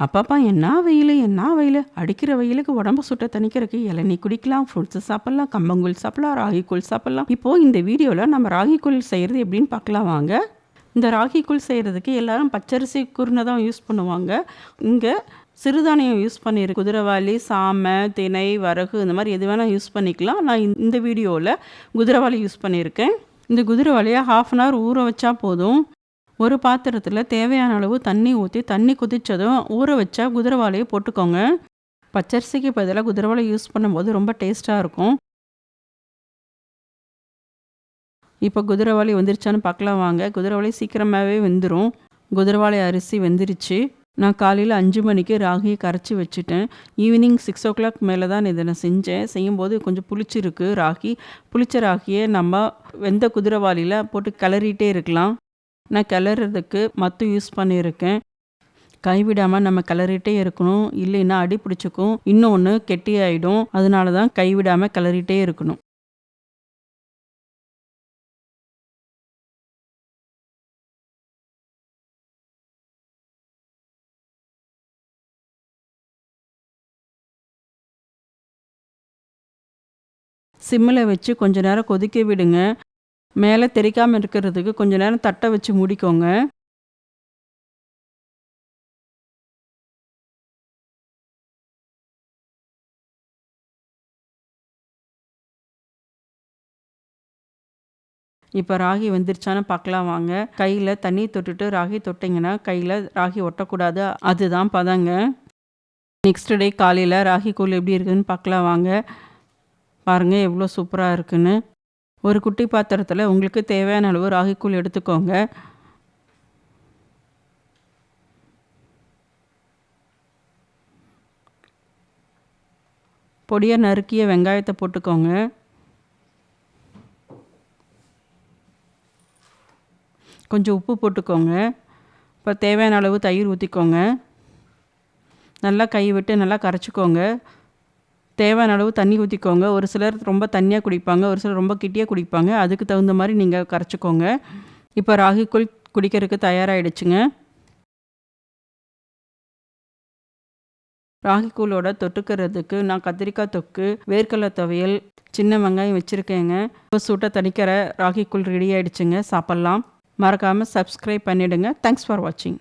அப்பப்பா என்ன வெயில் அடிக்கிற வெயிலுக்கு உடம்பு சுட்ட தணிக்கிறதுக்கு இளநீ குடிக்கலாம், ஃப்ரூட்ஸ் சாப்பிடலாம், கம்பங்கூழ் சாப்பிடலாம், ராகி கூழ் சாப்பிடலாம். இப்போ இந்த வீடியோவில் நம்ம ராகி கூழ் செய்கிறது எப்படின்னு பார்க்கலாம் வாங்க. இந்த ராகி கூழ் செய்கிறதுக்கு எல்லாரும் பச்சரிசி குருணை தான் யூஸ் பண்ணுவாங்க. இங்கே சிறுதானியம் யூஸ் பண்ணியிருக்கு. குதிரைவாலி, சாமை, திணை, வரகு இந்த மாதிரி எது வேணால் யூஸ் பண்ணிக்கலாம். நான் இந்த வீடியோவில் குதிரைவாலி யூஸ் பண்ணியிருக்கேன். இந்த குதிரைவாலியை 1/2 hour ஊற வச்சா போதும். ஒரு பாத்திரத்தில் தேவையான அளவு தண்ணி ஊற்றி தண்ணி கொதித்ததும் ஊற வச்சா குதிரைவாலியை போட்டுக்கோங்க. பச்சரிசிக்கு பதிலாக குதிரைவாலி யூஸ் பண்ணும்போது ரொம்ப டேஸ்ட்டாக இருக்கும். இப்போ குதிரைவாலி வெந்துருச்சான்னு பார்க்கலாம் வாங்க. குதிரைவாலி சீக்கிரமாகவே வெந்துடும். குதிரைவாலி அரிசி வெந்துருச்சு. நான் காலையில் 5 மணிக்கு ராகியை கரைச்சி வச்சுட்டேன். ஈவினிங் 6 o'clock மேலே தான் இதை நான் செஞ்சேன். செய்யும்போது கொஞ்சம் புளிச்சிருக்கு ராகி. புளிச்ச ராகியை நம்ம வெந்த குதிரைவாலியில் போட்டு கிளறிட்டே இருக்கலாம். நான் கிளறதுக்கு மத்து யூஸ் பண்ணியிருக்கேன். கைவிடாமல் நம்ம கிளறிட்டே இருக்கணும், இல்லைன்னா அடி பிடிச்சிக்கும், இன்னொன்று கெட்டி ஆகிடும். அதனால தான் கைவிடாமல் கிளறிட்டே இருக்கணும். சிம்மில் வச்சு கொஞ்ச நேரம் கொதிக்க விடுங்க. மேலே தெறிக்காமல் இருக்கிறதுக்கு கொஞ்ச நேரம் தட்டை வச்சு மூடிக்கோங்க. இப்போ ராகி வெந்துருச்சான்னு பார்க்கலாம் வாங்க. கையில் தண்ணி தொட்டுட்டு ராகி தொட்டிங்கன்னா கையில் ராகி ஒட்டக்கூடாது, அதுதான் பதங்க. நெக்ஸ்ட் டே காலையில் ராகி கூழ் எப்படி இருக்குதுன்னு பார்க்கலாம் வாங்க. பாருங்கள் எவ்வளோ சூப்பராக இருக்குன்னு. ஒரு குட்டி பாத்திரத்தில் உங்களுக்கு தேவையான அளவு ராகி கூழ் எடுத்துக்கோங்க. பொடியாக நறுக்கிய வெங்காயத்தை போட்டுக்கோங்க. கொஞ்சம் உப்பு போட்டுக்கோங்க. இப்போ தேவையான அளவு தயிர் ஊற்றிக்கோங்க. நல்லா கை விட்டு நல்லா கரைச்சிக்கோங்க. தேவையான அளவு தண்ணி ஊற்றிக்கோங்க. ஒரு சிலர் ரொம்ப தண்ணியாக குடிப்பாங்க, ஒரு சிலர் ரொம்ப கிட்டியாக குடிப்பாங்க. அதுக்கு தகுந்த மாதிரி நீங்கள் கரைச்சிக்கோங்க. இப்போ ராகி கூழ் குடிக்கிறதுக்கு தயாராகிடுச்சுங்க. ராகி கூழோட தொட்டுக்கிறதுக்கு நான் கத்திரிக்காய் தொக்கு, வேர்க்கடலை துவையல், சின்ன வெங்காயம் வச்சுருக்கேங்க. இப்போ சூட்டை தணிக்கிற ராகி கூழ் ரெடி ஆகிடுச்சுங்க. சாப்பிட்லாம். மறக்காமல் சப்ஸ்கிரைப் பண்ணிவிடுங்க. தேங்க்ஸ் ஃபார் வாட்சிங்.